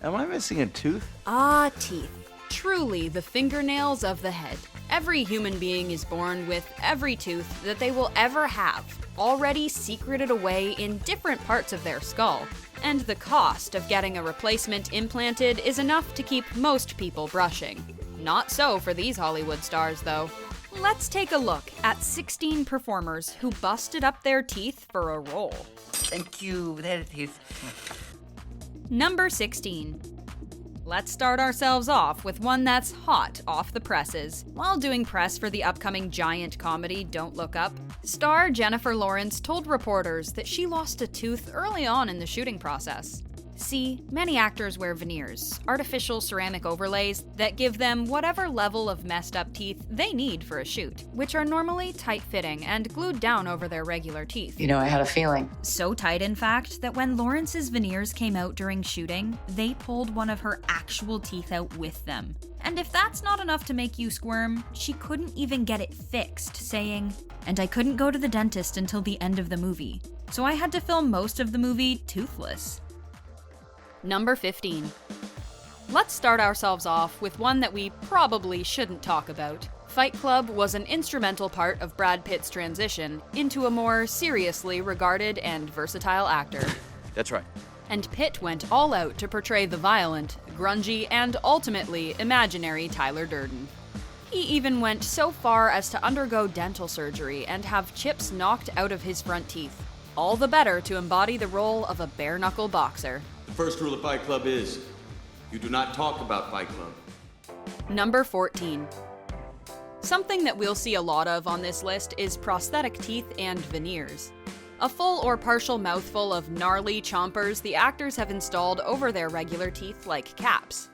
Am I missing a tooth? Ah, teeth. Truly the fingernails of the head. Every human being is born with every tooth that they will ever have, already secreted away in different parts of their skull. And the cost of getting a replacement implanted is enough to keep most people brushing. Not so for these Hollywood stars, though. Let's take a look at 16 performers who busted up their teeth for a role. Thank you. There it is. Number 16. Let's start ourselves off with one that's hot off the presses. While doing press for the upcoming giant comedy Don't Look Up, star Jennifer Lawrence told reporters that she lost a tooth early on in the shooting process. See, many actors wear veneers, artificial ceramic overlays that give them whatever level of messed up teeth they need for a shoot, which are normally tight-fitting and glued down over their regular teeth. You know, I had a feeling. So tight, in fact, that when Lawrence's veneers came out during shooting, they pulled one of her actual teeth out with them. And if that's not enough to make you squirm, she couldn't even get it fixed, saying, "And I couldn't go to the dentist until the end of the movie, so I had to film most of the movie toothless." Number 15. Let's start ourselves off with one that we probably shouldn't talk about. Fight Club was an instrumental part of Brad Pitt's transition into a more seriously regarded and versatile actor. That's right. And Pitt went all out to portray the violent, grungy, and ultimately imaginary Tyler Durden. He even went so far as to undergo dental surgery and have chips knocked out of his front teeth. All the better to embody the role of a bare-knuckle boxer. The first rule of Fight Club is, you do not talk about Fight Club. Number 14. Something that we'll see a lot of on this list is prosthetic teeth and veneers. A full or partial mouthful of gnarly chompers the actors have installed over their regular teeth like caps.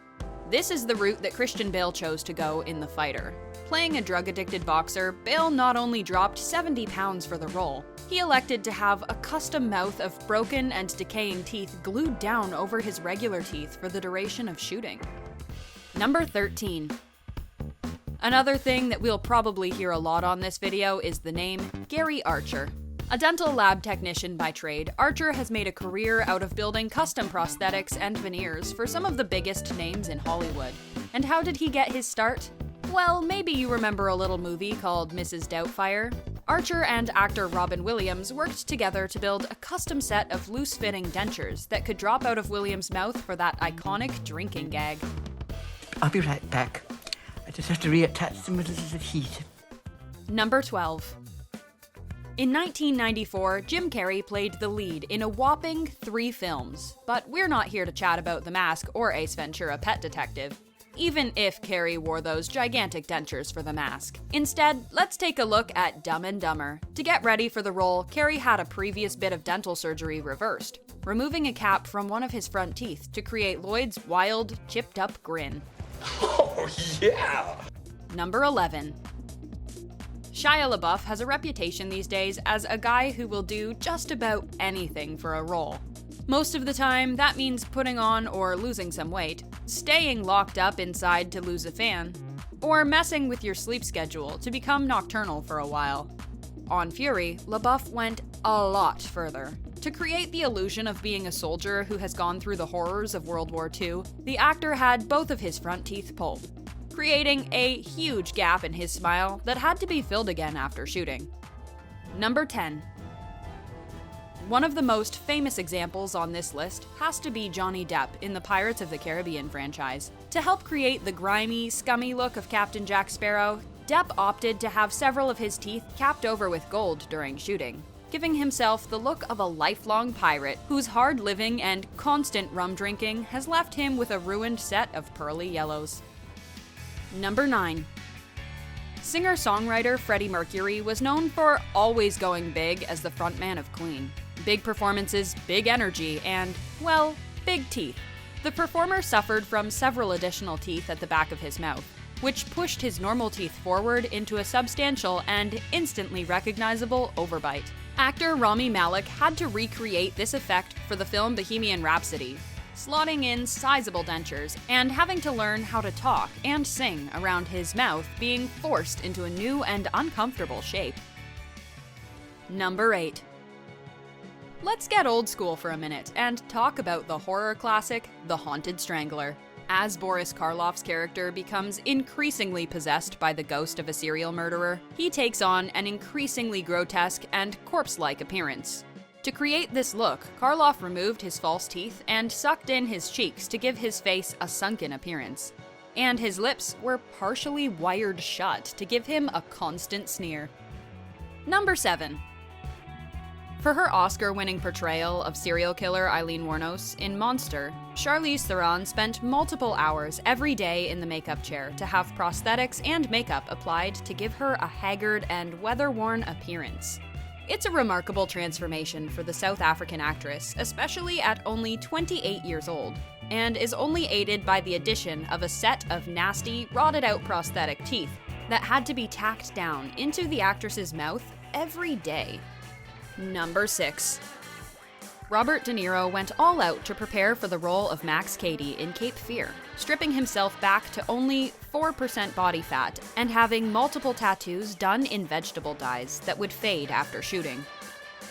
This is the route that Christian Bale chose to go in The Fighter. Playing a drug-addicted boxer, Bale not only dropped 70 pounds for the role, he elected to have a custom mouth of broken and decaying teeth glued down over his regular teeth for the duration of shooting. Number 13. Another thing that we'll probably hear a lot on this video is the name Gary Archer. A dental lab technician by trade, Archer has made a career out of building custom prosthetics and veneers for some of the biggest names in Hollywood. And how did he get his start? Well, maybe you remember a little movie called Mrs. Doubtfire. Archer and actor Robin Williams worked together to build a custom set of loose-fitting dentures that could drop out of Williams' mouth for that iconic drinking gag. I'll be right back. I just have to reattach some of this adhesive. Number 12. In 1994, Jim Carrey played the lead in a whopping 3 films, but we're not here to chat about The Mask or Ace Ventura: Pet Detective, even if Carey wore those gigantic dentures for The Mask. Instead, let's take a look at Dumb and Dumber. To get ready for the role, Carey had a previous bit of dental surgery reversed, removing a cap from one of his front teeth to create Lloyd's wild, chipped-up grin. Oh, yeah! Number 11. Shia LaBeouf has a reputation these days as a guy who will do just about anything for a role. Most of the time, that means putting on or losing some weight, staying locked up inside to lose a fan, or messing with your sleep schedule to become nocturnal for a while. On Fury, LaBeouf went a lot further. To create the illusion of being a soldier who has gone through the horrors of World War II, the actor had both of his front teeth pulled, creating a huge gap in his smile that had to be filled again after shooting. Number 10. One of the most famous examples on this list has to be Johnny Depp in the Pirates of the Caribbean franchise. To help create the grimy, scummy look of Captain Jack Sparrow, Depp opted to have several of his teeth capped over with gold during shooting, giving himself the look of a lifelong pirate whose hard living and constant rum drinking has left him with a ruined set of pearly yellows. Number 9. Singer-songwriter Freddie Mercury was known for always going big as the frontman of Queen. Big performances, big energy, and, well, big teeth. The performer suffered from several additional teeth at the back of his mouth, which pushed his normal teeth forward into a substantial and instantly recognizable overbite. Actor Rami Malek had to recreate this effect for the film Bohemian Rhapsody, slotting in sizable dentures and having to learn how to talk and sing around his mouth being forced into a new and uncomfortable shape. Number 8. Let's get old school for a minute and talk about the horror classic, The Haunted Strangler. As Boris Karloff's character becomes increasingly possessed by the ghost of a serial murderer, he takes on an increasingly grotesque and corpse-like appearance. To create this look, Karloff removed his false teeth and sucked in his cheeks to give his face a sunken appearance. And his lips were partially wired shut to give him a constant sneer. Number 7. For her Oscar-winning portrayal of serial killer Eileen Wuornos in Monster, Charlize Theron spent multiple hours every day in the makeup chair to have prosthetics and makeup applied to give her a haggard and weather-worn appearance. It's a remarkable transformation for the South African actress, especially at only 28 years old, and is only aided by the addition of a set of nasty, rotted-out prosthetic teeth that had to be tacked down into the actress's mouth every day. Number 6. Robert De Niro went all out to prepare for the role of Max Cady in Cape Fear, stripping himself back to only 4% body fat and having multiple tattoos done in vegetable dyes that would fade after shooting.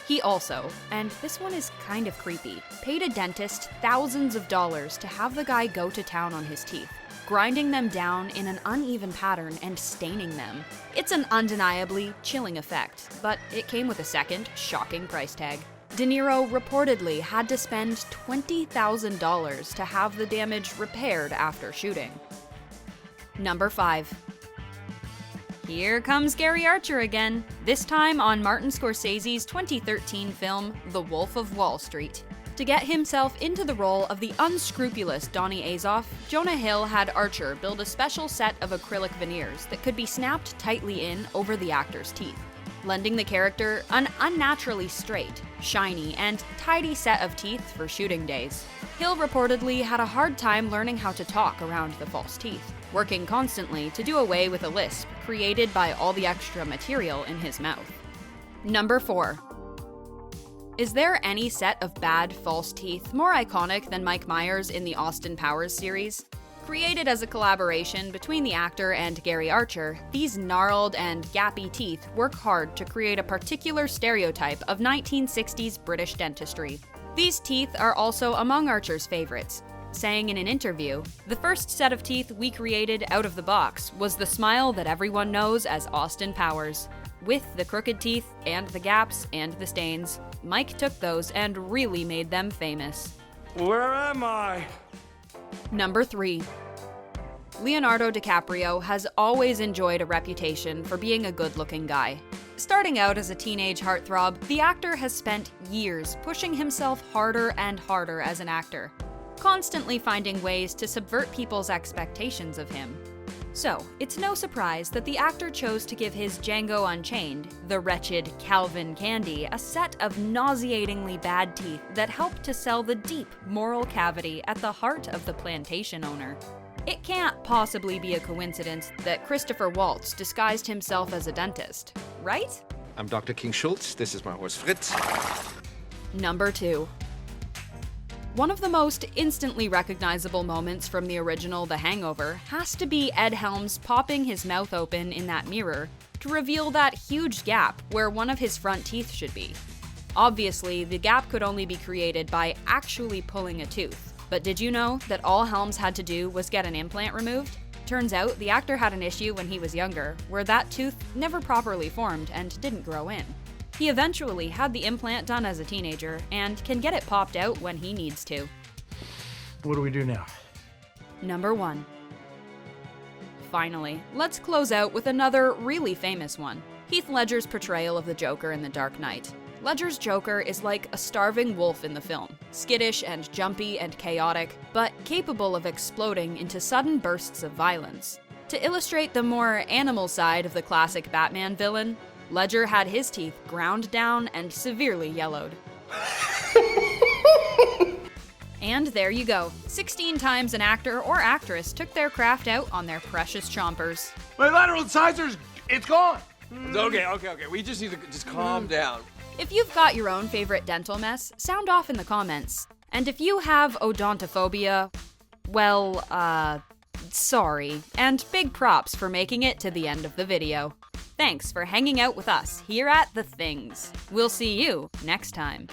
He also, and this one is kind of creepy, paid a dentist thousands of dollars to have the guy go to town on his teeth, grinding them down in an uneven pattern and staining them. It's an undeniably chilling effect, but it came with a second, shocking price tag. De Niro reportedly had to spend $20,000 to have the damage repaired after shooting. Number 5. Here comes Gary Archer again, this time on Martin Scorsese's 2013 film The Wolf of Wall Street. To get himself into the role of the unscrupulous Donnie Azoff, Jonah Hill had Archer build a special set of acrylic veneers that could be snapped tightly in over the actor's teeth, lending the character an unnaturally straight, shiny, and tidy set of teeth for shooting days. Hill reportedly had a hard time learning how to talk around the false teeth, working constantly to do away with a lisp created by all the extra material in his mouth. Number 4. Is there any set of bad false teeth more iconic than Mike Myers in the Austin Powers series? Created as a collaboration between the actor and Gary Archer, these gnarled and gappy teeth work hard to create a particular stereotype of 1960s British dentistry. These teeth are also among Archer's favorites, saying in an interview, "The first set of teeth we created out of the box was the smile that everyone knows as Austin Powers. With the crooked teeth, and the gaps, and the stains, Mike took those and really made them famous." Where am I? Number 3. Leonardo DiCaprio has always enjoyed a reputation for being a good-looking guy. Starting out as a teenage heartthrob, the actor has spent years pushing himself harder and harder as an actor, constantly finding ways to subvert people's expectations of him. So, it's no surprise that the actor chose to give his Django Unchained, the wretched Calvin Candy, a set of nauseatingly bad teeth that helped to sell the deep moral cavity at the heart of the plantation owner. It can't possibly be a coincidence that Christopher Waltz disguised himself as a dentist, right? I'm Dr. King Schultz, this is my horse Fritz. Number 2. One of the most instantly recognizable moments from the original The Hangover has to be Ed Helms popping his mouth open in that mirror to reveal that huge gap where one of his front teeth should be. Obviously, the gap could only be created by actually pulling a tooth, but did you know that all Helms had to do was get an implant removed? Turns out the actor had an issue when he was younger, where that tooth never properly formed and didn't grow in. He eventually had the implant done as a teenager and can get it popped out when he needs to. What do we do now? Number 1. Finally, let's close out with another really famous one. Heath Ledger's portrayal of the Joker in The Dark Knight. Ledger's Joker is like a starving wolf in the film, skittish and jumpy and chaotic, but capable of exploding into sudden bursts of violence. To illustrate the more animal side of the classic Batman villain, Ledger had his teeth ground down and severely yellowed. And there you go. 16 times an actor or actress took their craft out on their precious chompers. My lateral incisors, it's gone. Okay. We just need to just calm down. If you've got your own favorite dental mess, sound off in the comments. And if you have odontophobia, well, sorry. And big props for making it to the end of the video. Thanks for hanging out with us here at The Things. We'll see you next time.